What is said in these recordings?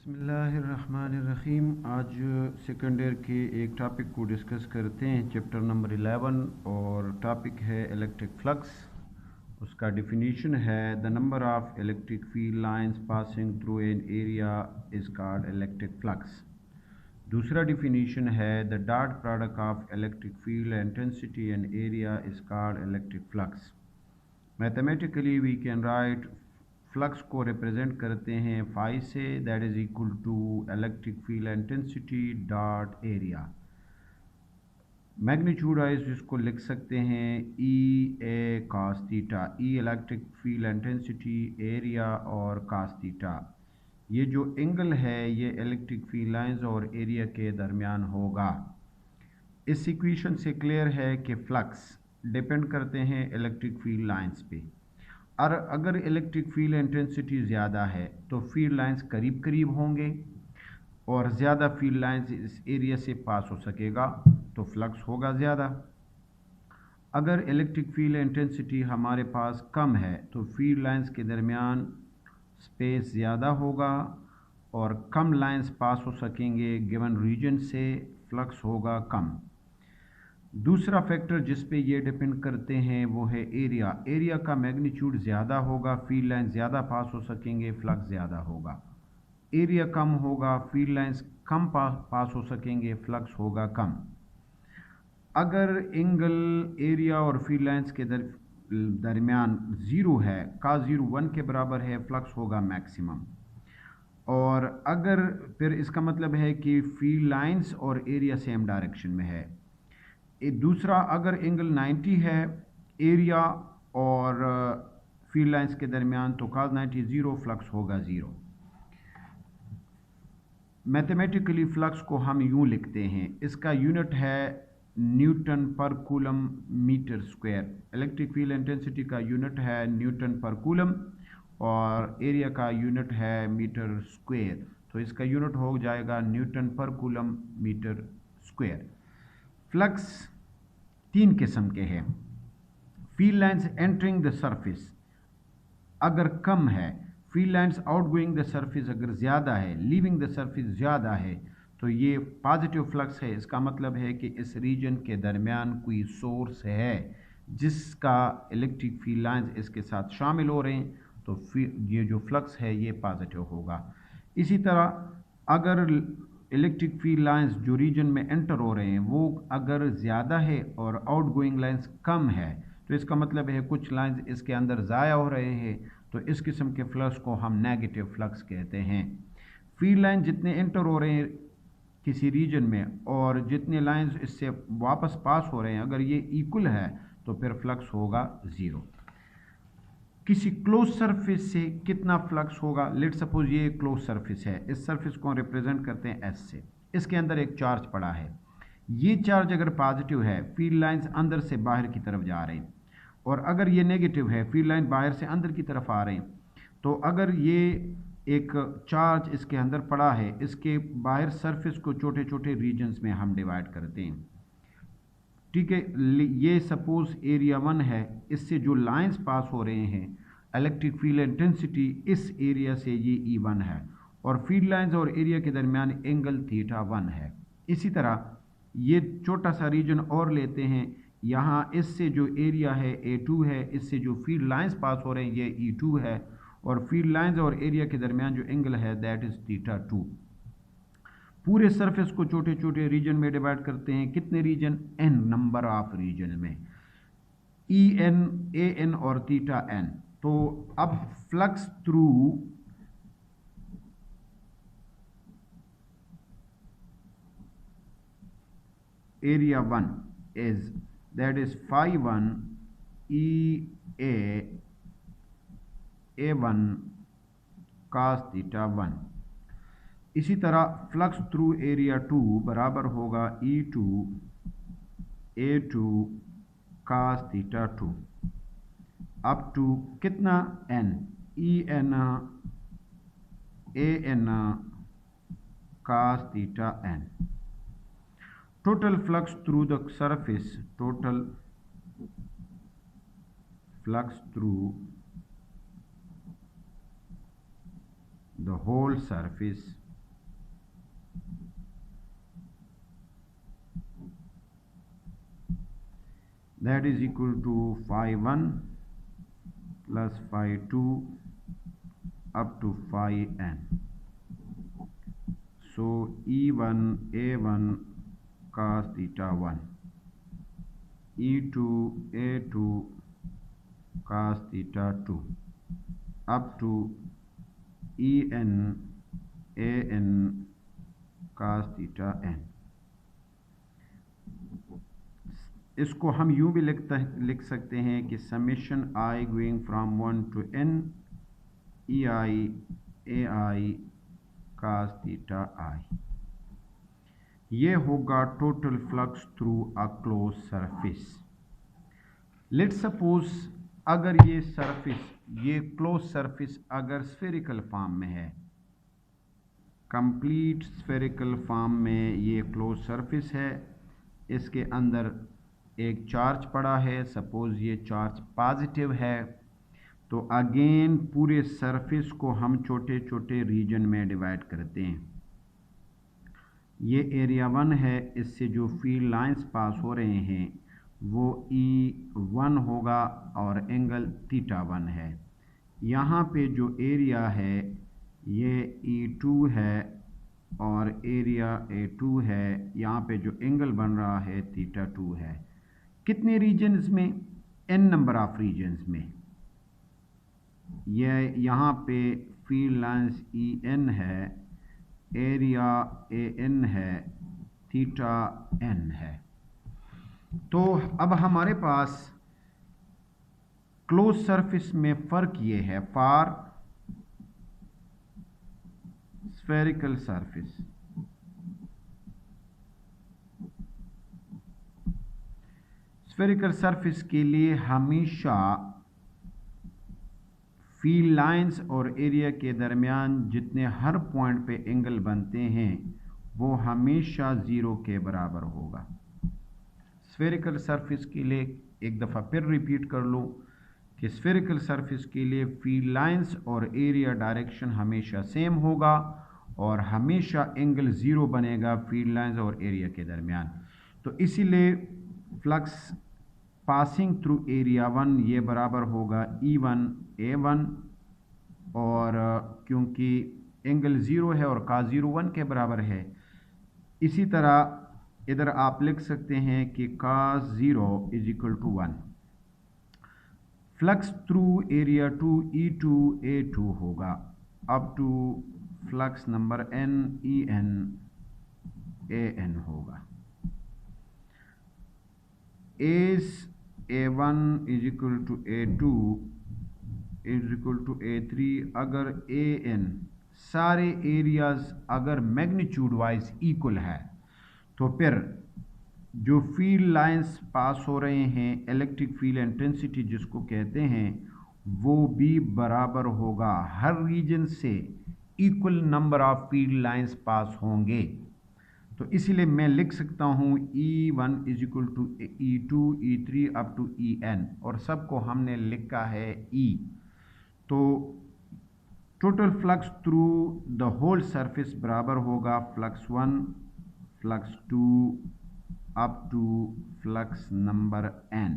बिस्मिल्लाहिर्रहमानिर्रहीम। आज second year के एक टॉपिक को डिस्कस करते हैं, चैप्टर नंबर 11, और टॉपिक है इलेक्ट्रिक फ्लक्स। उसका डिफिनीशन है the number of electric field lines passing through an area is called electric flux. दूसरा डिफिनीशन है the dot product of electric field intensity and area is called electric flux. Mathematically we can write flux को represent करते हैं phi से, that is equal to electric field intensity dot area. Magnitude wise इसको लिख सकते हैं E A cos theta, E electric field intensity, area और cos theta. ये जो एंगल है ये इलेक्ट्रिक फील्ड लाइंस और एरिया के दरमियान होगा। इस इक्वेशन से क्लियर है कि फ्लक्स डिपेंड करते हैं इलेक्ट्रिक फील्ड लाइंस पे, और अगर इलेक्ट्रिक फील्ड इंटेंसिटी ज़्यादा है तो फील्ड लाइंस करीब करीब होंगे और ज़्यादा फील्ड लाइंस इस एरिया से पास हो सकेगा तो फ्लक्स होगा ज़्यादा। अगर इलेक्ट्रिक फील्ड इंटेंसिटी हमारे पास कम है तो फील्ड लाइंस के दरमियान स्पेस ज़्यादा होगा और कम लाइंस पास हो सकेंगे गिवन रीजन से, फ्लक्स होगा कम। दूसरा फैक्टर जिस पे ये डिपेंड करते हैं वो है एरिया। एरिया का मैग्नीट्यूड ज़्यादा होगा, फील्ड लाइन ज़्यादा पास हो सकेंगे, फ्लक्स ज़्यादा होगा। एरिया कम होगा, फील्ड लाइंस कम पास हो सकेंगे, फ्लक्स होगा कम। अगर एंगल एरिया और फील्ड लाइंस के दरमियान ज़ीरो है, का 0 1 के बराबर है, फ्लक्स होगा मैक्सिमम। और अगर फिर इसका मतलब है कि फील्ड लाइंस और एरिया सेम डायरेक्शन में है। दूसरा, अगर एंगल 90 है एरिया और फील्ड लाइंस के दरमियान तो cos 90 0, फ्लक्स होगा 0। मैथमेटिकली फ्लक्स को हम यूं लिखते हैं, इसका यूनिट है newton per coulomb metre square. Electric field intensity का यूनिट है न्यूटन पर कूलम और एरिया का यूनिट है मीटर स्क्वायर, तो इसका यूनिट हो जाएगा Newton per coulomb metre square. Flux तीन किस्म के हैं। Field lines entering the surface अगर कम है, field lines outgoing the surface अगर ज़्यादा है, लीविंग द सरफेस ज़्यादा है, तो ये पॉजिटिव फ्लक्स है। इसका मतलब है कि इस रीजन के दरमियान कोई सोर्स है जिसका इलेक्ट्रिक फील्ड लाइंस इसके साथ शामिल हो रहे हैं, तो ये जो फ्लक्स है ये पॉजिटिव होगा। इसी तरह अगर इलेक्ट्रिक फील्ड लाइंस जो रीजन में एंटर हो रहे हैं वो अगर ज़्यादा है और आउटगोइंग लाइंस कम है, तो इसका मतलब है कुछ लाइंस इसके अंदर ज़ाया हो रहे हैं, तो इस किस्म के फ्लक्स को हम नेगेटिव फ्लक्स कहते हैं। फील्ड लाइन जितने एंटर हो रहे हैं किसी रीजन में और जितने लाइंस इससे वापस पास हो रहे हैं, अगर ये इक्वल है तो फिर फ्लक्स होगा 0। किसी क्लोज सरफेस से कितना फ्लक्स होगा? लेट सपोज ये क्लोज सरफेस है, इस सरफेस को रिप्रेजेंट करते हैं एस से, इसके अंदर एक चार्ज पड़ा है। ये चार्ज अगर पॉजिटिव है, फील्ड लाइंस अंदर से बाहर की तरफ जा रहे हैं, और अगर ये नेगेटिव है, फील्ड लाइन बाहर से अंदर की तरफ आ रहे हैं, तो अगर ये एक चार्ज इसके अंदर पड़ा है, इसके बाहर सरफेस को छोटे छोटे रीजन्स में हम डिवाइड करते हैं। ठीक है, ये सपोज एरिया 1 है, इससे जो लाइंस पास हो रहे हैं इलेक्ट्रिक फील्ड इंटेंसिटी इस एरिया से ये E1 है, और फील्ड लाइंस और एरिया के दरमियान एंगल थीटा 1 है। इसी तरह ये छोटा सा रीजन और लेते हैं, यहाँ इससे जो एरिया है A2 है, इससे जो फील्ड लाइंस पास हो रहे हैं ये E2 है, और फील्ड लाइंस और एरिया के दरमियान जो एंगल है दैट इज थीटा 2। पूरे सरफेस को छोटे छोटे रीजन में डिवाइड करते हैं। कितने region? n number of region में, En, An और थीटा n। तो अब flux through area 1 is that is phi 1 E A1 cos theta 1। इसी तरह फ्लक्स थ्रू एरिया 2 बराबर होगा E2 A2 cos theta 2 up to कितना n, En An cos theta n। Total flux through the surface, total flux through the whole surface that is equal to phi 1 plus phi 2 up to phi n. So E1 A1 cos theta 1, E2 A2 cos theta 2 up to En An cos theta n. इसको हम यूँ भी लिख सकते हैं कि summation I going from 1 to n EI AI cos theta I, ये होगा total flux through a close surface. Let's suppose अगर ये क्लोज सरफेस अगर स्फेरिकल फॉर्म में है, कंप्लीट स्फेरिकल फॉर्म में ये क्लोज सरफेस है, इसके अंदर एक चार्ज पड़ा है, सपोज ये चार्ज पॉजिटिव है, तो अगेन पूरे सरफेस को हम छोटे छोटे रीजन में डिवाइड करते हैं। ये एरिया 1 है, इससे जो फील्ड लाइंस पास हो रहे हैं वो E1 होगा और एंगल थीटा 1 है। यहाँ पे जो एरिया है ये E2 है और एरिया A2 है, यहाँ पे जो एंगल बन रहा है थीटा 2 है। कितने रीजन्स में? n नंबर ऑफ रीजन्स में। ये यहाँ पे फील्ड लाइंस En है, एरिया An है, थीटा n है। तो अब हमारे पास क्लोज सरफेस में फ़र्क ये है, फॉर स्फेरिकल सरफेस के लिए हमेशा फील्ड लाइंस और एरिया के दरमियान जितने हर पॉइंट पे एंगल बनते हैं वो हमेशा 0 के बराबर होगा। स्फेरिकल सरफेस के लिए एक दफ़ा फिर रिपीट कर लो कि स्फेरिकल सरफेस के लिए फील्ड लाइंस और एरिया डायरेक्शन हमेशा सेम होगा और हमेशा एंगल 0 बनेगा फील्ड लाइंस और एरिया के दरमियान। तो इसीलिए फ्लक्स पासिंग थ्रू एरिया 1 ये बराबर होगा E1 A1, और क्योंकि एंगल 0 है और cos 0 1 के बराबर है, इसी तरह इधर आप लिख सकते हैं कि cos 0 is equal to 1। Flux through area 2 E2 A2 होगा up to flux number n En An होगा। As A1 is equal to A2 is equal to A3 अगर An सारे एरियाज अगर मैग्नीट्यूड वाइज इक्वल है तो फिर जो field lines पास हो रहे हैं, इलेक्ट्रिक फील्ड इंटेंसिटी जिसको कहते हैं, वो भी बराबर होगा। हर रीजन से equal number of field lines pass होंगे। तो इसलिए मैं लिख सकता हूँ E1 is equal to E2 E3 up to En, और सबको हमने लिखा है E। तो total flux through the whole surface बराबर होगा flux 1 flux 2 up to flux number n।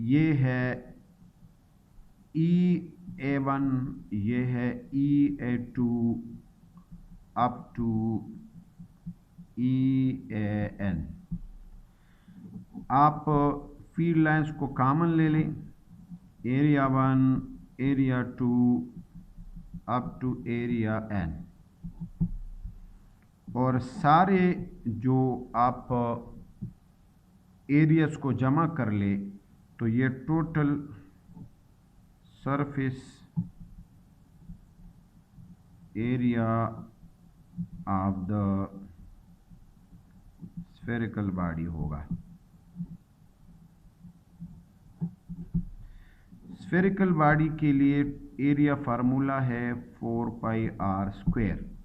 ये है EA1, ये है EA2 अप टू EAN। आप फील्ड लाइंस को कॉमन ले लें, area 1 area 2 up to area n, और सारे जो आप एरियाज को जमा कर ले तो ये total surface area of the spherical body होगा। स्फेरिकल बॉडी के लिए एरिया फार्मूला है 4 पाई r स्क्वायर।